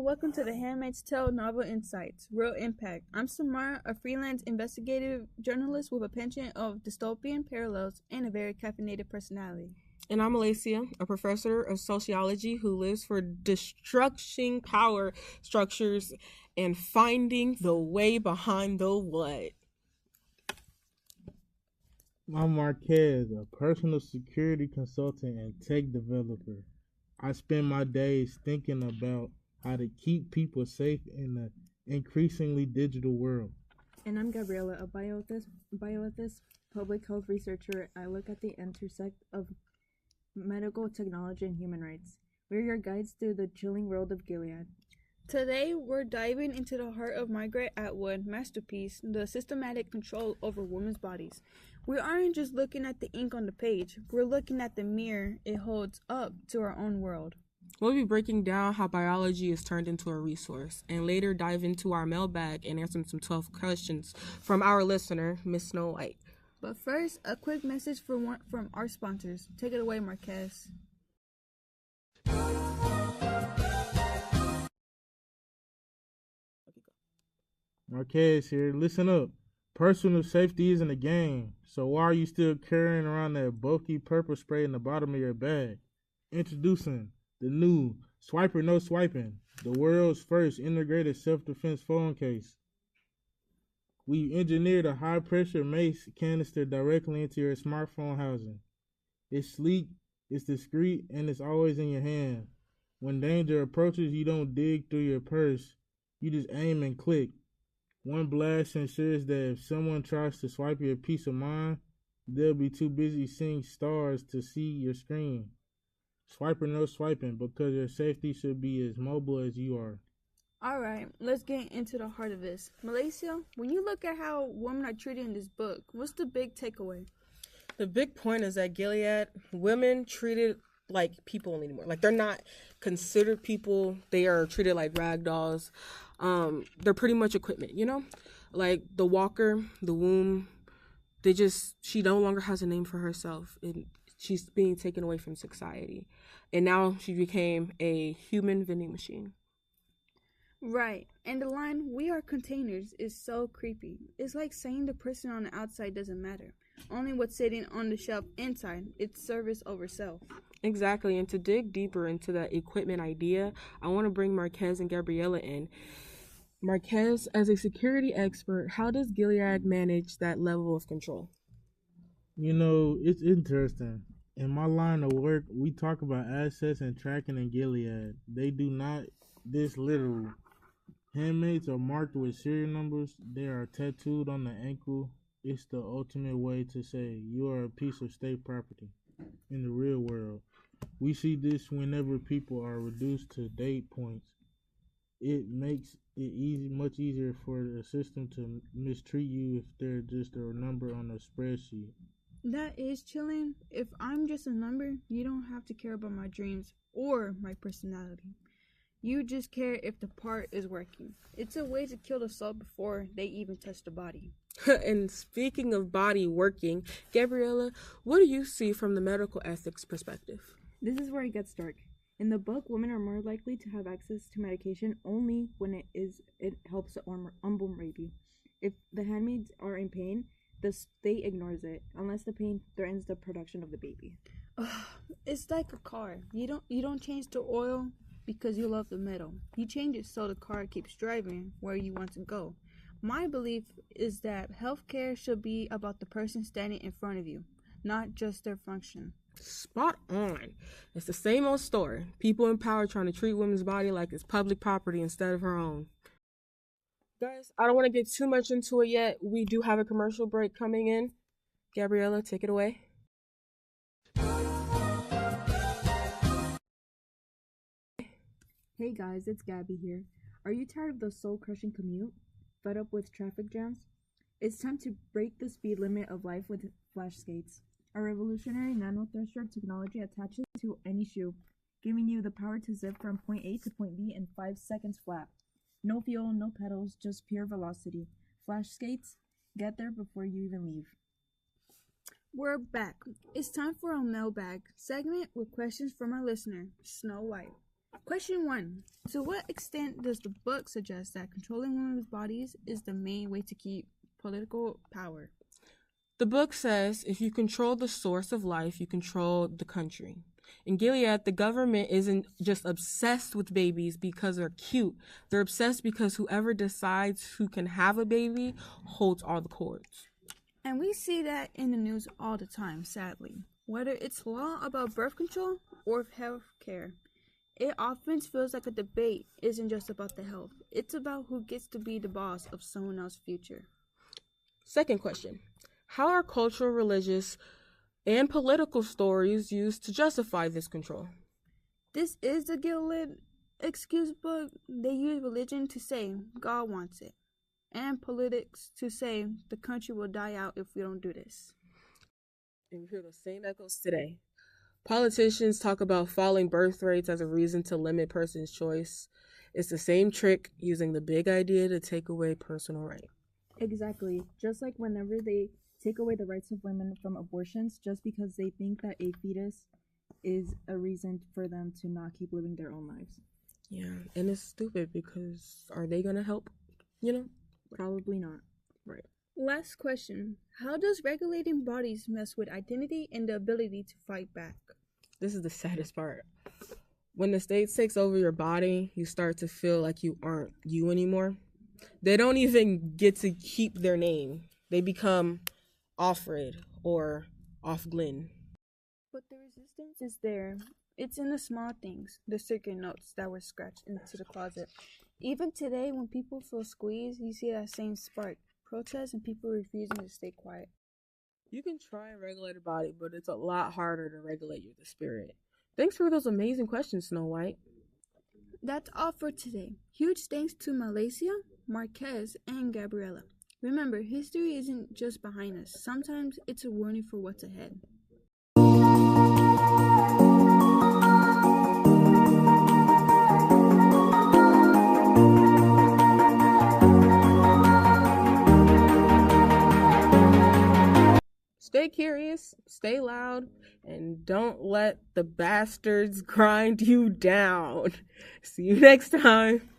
welcome to The Handmaid's Tale Novel Insights, Real Impact. I'm Samara, a freelance investigative journalist with a penchant of dystopian parallels and a very caffeinated personality. And I'm Alacia, a professor of sociology who lives for destructing power structures and finding the way behind the what. I'm Marquez, a personal security consultant and tech developer. I spend my days thinking about how to keep people safe in an increasingly digital world. And I'm Gabriela, a bioethicist, public health researcher. I look at the intersect of medical technology and human rights. We're your guides through the chilling world of Gilead. Today, we're diving into the heart of Margaret Atwood's masterpiece, the systematic control over women's bodies. We aren't just looking at the ink on the page, we're looking at the mirror it holds up to our own world. We'll be breaking down how biology is turned into a resource, and later dive into our mailbag and answering some 12 questions from our listener, Miss Snow White. But first, a quick message from our sponsors. Take it away, Marquez. Marquez here, listen up. Personal safety isn't a game, so why are you still carrying around that bulky purple spray in the bottom of your bag? Introducing the new Swiper No Swiping, the world's first integrated self-defense phone case. We engineered a high-pressure mace canister directly into your smartphone housing. It's sleek, it's discreet, and it's always in your hand. When danger approaches, you don't dig through your purse. You just aim and click. One blast ensures that if someone tries to swipe your peace of mind, they'll be too busy seeing stars to see your screen. Swiper No Swiping, because your safety should be as mobile as you are. All right, let's get into the heart of this. Malaysia, when you look at how women are treated in this book, what's the big takeaway? The big point is that Gilead, women treated like people anymore. Like, they're not considered people. They are treated like rag dolls. They're pretty much equipment, you know? Like the walker, the womb, she no longer has a name for herself. And she's being taken away from society. And now she became a human vending machine. Right, and the line, "we are containers," is so creepy. It's like saying the person on the outside doesn't matter. Only what's sitting on the shelf inside. It's service over self. Exactly, and to dig deeper into that equipment idea, I want to bring Marquez and Gabriela in. Marquez, as a security expert, how does Gilead manage that level of control? You know, it's interesting. In my line of work, we talk about assets and tracking in Gilead. They do not this literal. Handmaids are marked with serial numbers. They are tattooed on the ankle. It's the ultimate way to say you are a piece of state property. In the real world, we see this whenever people are reduced to date points. It makes it much easier for the system to mistreat you if they're just a number on a spreadsheet. That is chilling. If I'm just a number, you don't have to care about my dreams or my personality. You just care if the part is working. It's a way to kill the soul before they even touch the body. And speaking of body working, Gabriela, what do you see from the medical ethics perspective? This is where it gets dark. In the book, women are more likely to have access to medication only when it helps unborn baby. If the handmaids are in pain, the state ignores it unless the pain threatens the production of the baby. It's like a car. You don't change the oil because you love the metal. You change it so the car keeps driving where you want to go. My belief is that healthcare should be about the person standing in front of you, not just their function. Spot on. It's the same old story. People in power trying to treat women's body like it's public property instead of her own. Guys, I don't want to get too much into it yet. We do have a commercial break coming in. Gabriela, take it away. Hey guys, it's Gabby here. Are you tired of the soul-crushing commute? Fed up with traffic jams? It's time to break the speed limit of life with Flash Skates. A revolutionary nano-thresher technology attaches to any shoe, giving you the power to zip from point A to point B in 5 seconds flat. No fuel, no pedals, just pure velocity. Flash Skates, get there before you even leave. We're back. It's time for our mailbag segment with questions from our listener, Snow White. Question 1. To what extent does the book suggest that controlling women's bodies is the main way to keep political power? The book says if you control the source of life, you control the country. In Gilead, the government isn't just obsessed with babies because they're cute. They're obsessed because whoever decides who can have a baby holds all the cords. And we see that in the news all the time, sadly. Whether it's law about birth control or health care, it often feels like a debate isn't just about the health. It's about who gets to be the boss of someone else's future. Second question. How are cultural, religious, and political stories used to justify this control? This is the Gilead excuse book. They use religion to say God wants it, and politics to say the country will die out if we don't do this. And we hear the same echoes today. Politicians talk about falling birth rates as a reason to limit person's choice. It's the same trick, using the big idea to take away personal right. Exactly. Just like whenever they take away the rights of women from abortions just because they think that a fetus is a reason for them to not keep living their own lives. Yeah, and it's stupid because are they going to help? Probably not. Right. Last question. How does regulating bodies mess with identity and the ability to fight back? This is the saddest part. When the state takes over your body, you start to feel like you aren't you anymore. They don't even get to keep their name. They become Offred or Offglyn. But the resistance is there. It's in the small things, the circuit notes that were scratched into the closet. Even today, when people feel squeezed, you see that same spark. Protests and people refusing to stay quiet. You can try and regulate a body, but it's a lot harder to regulate your spirit. Thanks for those amazing questions, Snow White. That's all for today. Huge thanks to Malaysia, Marquez, and Gabriella. Remember, history isn't just behind us. Sometimes it's a warning for what's ahead. Stay curious, stay loud, and don't let the bastards grind you down. See you next time.